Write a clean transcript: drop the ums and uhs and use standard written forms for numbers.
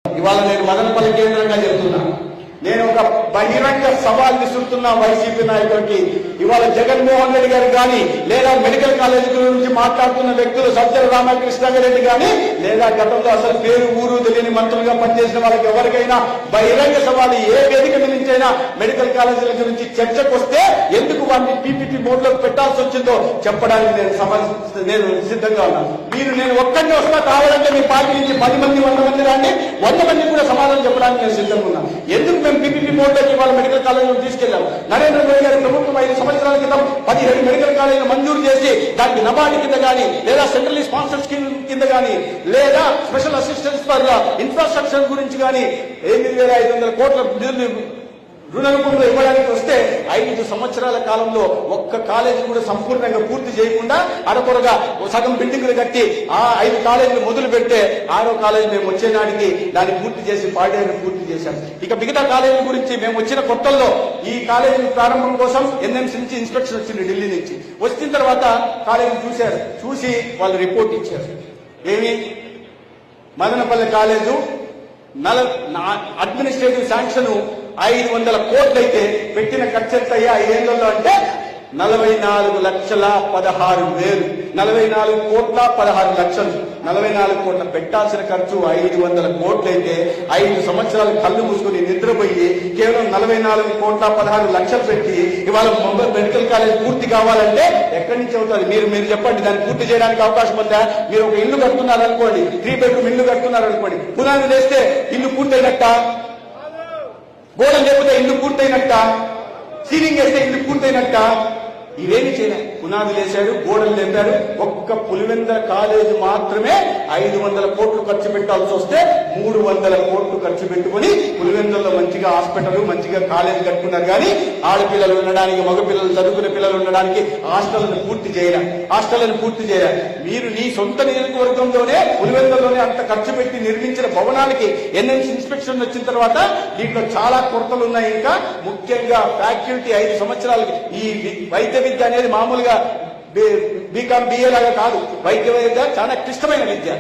ఇవాళ నేను మదనపల్లి కేంద్రంగా చెప్తున్నా, నేను ఒక బహిరంగ సవాల్ విసురుతున్న వైసీపీ నాయకులకి. ఇవాళ జగన్మోహన్ రెడ్డి గారు కానీ, లేదా మెడికల్ కాలేజ్ గురించి మాట్లాడుతున్న వ్యక్తులు సజ్జల రామకృష్ణారెడ్డి కానీ, లేదా గతంలో అసలు పేరు ఊరు తెలియని మంత్రులుగా పనిచేసిన వాళ్ళకి ఎవరికైనా బహిరంగ సవాల్ ఏ వేదిక నుంచైనా మెడికల్ కాలేజీల గురించి చర్చకు వస్తే ఎందుకు వాటిని పీపీపీ మోడ్ లోకి పెట్టాల్సి వచ్చిందో చెప్పడానికి నేను సిద్ధంగా ఉన్నాను. నేను ఒక్కడిని వస్తా కావాలంటే మీ పార్టీ నుంచి 10 మంది 100 మంది రాండి, 100 మంది కూడా సమాధానం చెప్పడానికి నేను సిద్ధంగా ఉన్నాను. ఎందుకు మేము పీపీపీ మోడ్లోకి ఇవాళ మెడికల్ కాలేజీలు తీసుకెళ్లాం? నరేంద్ర మోడీ గారి ప్రభుత్వం 5 సంవత్సరాల క్రితం 17 మెడికల్ కాలేజీలు మంజూరు చేసి దానికి నబార్డు కింద కానీ, లేదా సెంట్రల్ స్పాన్సర్ స్కీమ్ కింద కానీ, లేదా స్పెషల్ అసిస్టెన్స్ ఫర్ ఇన్ఫ్రాస్ట్రక్చర్ గురించి కానీ 8,500 కోట్ల రుణ రూపంలో ఇవ్వడానికి వస్తే 5 సంవత్సరాల కాలంలో ఒక్క కాలేజీ కూడా సంపూర్ణంగా పూర్తి చేయకుండా అరకొరగా సగం బిల్డింగ్లు కట్టి ఆ 5 కాలేజీలు మొదలు పెడితే 6వ కాలేజీ మేము వచ్చే నాటికి దాన్ని పూర్తి చేసి 10 పూర్తి చేశాం. ఇక మిగతా కాలేజీల గురించి మేము వచ్చిన కొత్తల్లో ఈ కాలేజీ ప్రారంభం కోసం ఎన్ఎంసీ నుంచి ఇన్స్పెక్షన్ వచ్చింది, ఢిల్లీ నుంచి. వచ్చిన తర్వాత కాలేజీ చూశారు, చూసి వాళ్ళు రిపోర్ట్ ఇచ్చారు. ఏమి మదనపల్లి కాలేజు అడ్మినిస్ట్రేటివ్ శాంక్షన్ 500 కోట్లయితే పెట్టిన ఖర్చు ఎంత అయ్యా 5 అంటే 44,16,000. 44 కోట్ల 16 లక్షలు. 44 కోట్ల పెట్టాల్సిన ఖర్చు 500 కోట్లయితే 5 సంవత్సరాలు కళ్ళు మూసుకుని నిద్రపోయి కేవలం 44 కోట్ల 16 లక్షలు పెట్టి ఇవాళ మెడికల్ కాలేజ్ పూర్తి కావాలంటే ఎక్కడి నుంచి అవుతుంది? మీరు చెప్పండి. దాన్ని పూర్తి చేయడానికి అవకాశం ఉందా? మీరు ఒక ఇల్లు కడుతున్నారనుకోండి, 3 బెడ్రూమ్ ఇల్లు కడుతున్నారనుకోండి, పునాది వేస్తే ఇల్లు పూర్తయినట్ట, గోడలు లేకపోతే ఇల్లు పూర్తయినట్ట, సీలింగ్ వేస్తే ఇల్లు పూర్తయినట్ట. ఇవేమి చేయలేదు. పునాదులు వేశాడు, గోడలు లేపాడు. ఒక్క పులివెందుల కాలేజీ మాత్రమే 500 కోట్లు ఖర్చు పెట్టాల్సి వస్తే 300 కోట్లు ఖర్చు పెట్టుకుని పులివెందుల్లో మంచిగా హాస్పిటల్, మంచిగా కాలేజీ కట్టుకున్నారు. కానీ ఆడపిల్లలు ఉండడానికి, మగపిల్లలు చదువుకునే పిల్లలు ఉండడానికి హాస్టళ్లను పూర్తి చేయరా. మీరు నీ సొంత నియోజకవర్గంలోనే పులివెందుల్లోనే అంత ఖర్చు పెట్టి నిర్మించిన భవనానికి ఎన్ఎంసీ ఇన్స్పెక్షన్ వచ్చిన తర్వాత దీంట్లో చాలా కొరతలు ఉన్నాయి. ఇంకా ముఖ్యంగా ఫ్యాకల్టీ 5 సంవత్సరాలకి ఈ వైద్య విద్య అనేది మామూలుగా బీకామ్ బిఏ లాగా కాదు. వైద్య విద్య చాలా క్లిష్టమైన విద్య.